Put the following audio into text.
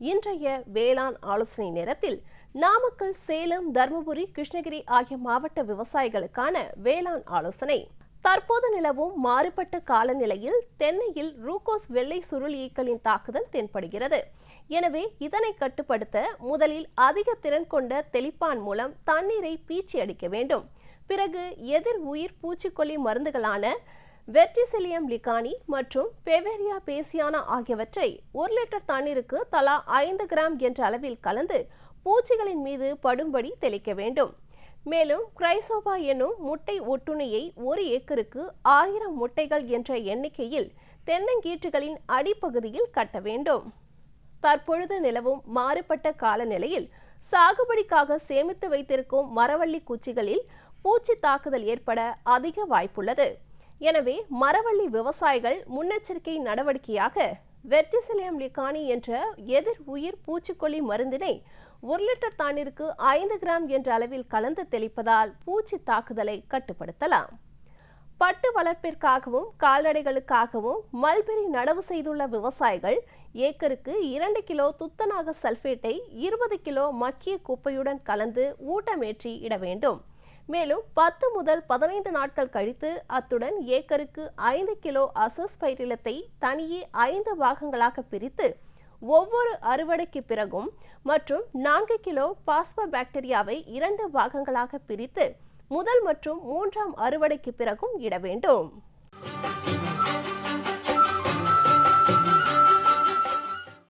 இன்றைய வேளாண் ஆலோசனை நேரத்தில் நாமக்கல், சேலம், தருமபுரி, கிருஷ்ணகிரி ஆகிய மாவட்ட விவசாயிகளுக்கான வேளாண் ஆலோசனை. தற்போது நிலவும் மாறுபட்ட காலநிலையில் தென்னையில் ரூகோஸ் வெள்ளை சுருள் ஈக்களின் தாக்குதல் தென்படுகிறது. எனவே இதனை கட்டுப்படுத்த முதலில் அதிக திறன் கொண்ட தெளிப்பான் மூலம் தண்ணீரை பீச்சி அடிக்க வேண்டும். பிறகு எதிர் உயிர் பூச்சிக்கொல்லி மருந்துகளான வெர்டிசெலியம் லிகானி மற்றும் பெவேரியா பேசியானா ஆகியவற்றை 1 லிட்டர் தண்ணீருக்கு தலா 5 கிராம் என்ற அளவில் கலந்து பூச்சிகளின் மீது படும்படி தெளிக்க வேண்டும். மேலும் கிரைசோபா எனும் முட்டை ஒட்டுண்ணியை 1 ஏக்கருக்கு 1000 முட்டைகள் என்ற எண்ணிக்கையில் தென்னங்கீற்றுகளின் அடிப்பகுதியில் கட்ட வேண்டும். தற்பொழுது நிலவும் மாறுபட்ட காலநிலையில் சாகுபடிக்காக சேமித்து வைத்திருக்கும் மரவள்ளி குச்சிகளில் பூச்சி தாக்குதல் ஏற்பட அதிக வாய்ப்புள்ளது. எனவே மரவள்ளி விவசாயிகள் முன்னெச்சரிக்கை நடவடிக்கையாக வெர்டிசெலியம் லிகானி என்ற எதிர் உயிர் பூச்சிக்கொல்லி மருந்தினை 1 லிட்டர் தண்ணீருக்கு 5 கிராம் என்ற அளவில் கலந்து தெளிப்பதால் பூச்சி தாக்குதலை கட்டுப்படுத்தலாம். பட்டு வளர்ப்பிற்காகவும் கால்நடைகளுக்காகவும் மல்பெரி நடவு செய்துள்ள விவசாயிகள் ஏக்கருக்கு 2 கிலோ துத்தநாக சல்பேட்டை 20 கிலோ மக்கிய குப்பையுடன் கலந்து ஊட்டமேற்றி இட வேண்டும். மேலும் 10 முதல் 15 நாட்கள் கழித்து அத்துடன் ஏக்கருக்கு 5 கிலோ அசோஸ்பைரிலத்தை தனியே 5 பாகங்களாக பிரித்து ஒவ்வொரு அறுவடைக்கு பிறகும் மற்றும் 4 கிலோ பாஸ்போபாக்டீரியாவை 2 பாகங்களாக பிரித்து முதல் மற்றும் 3ஆம் அறுவடைக்கு பிறகும் இட வேண்டும்.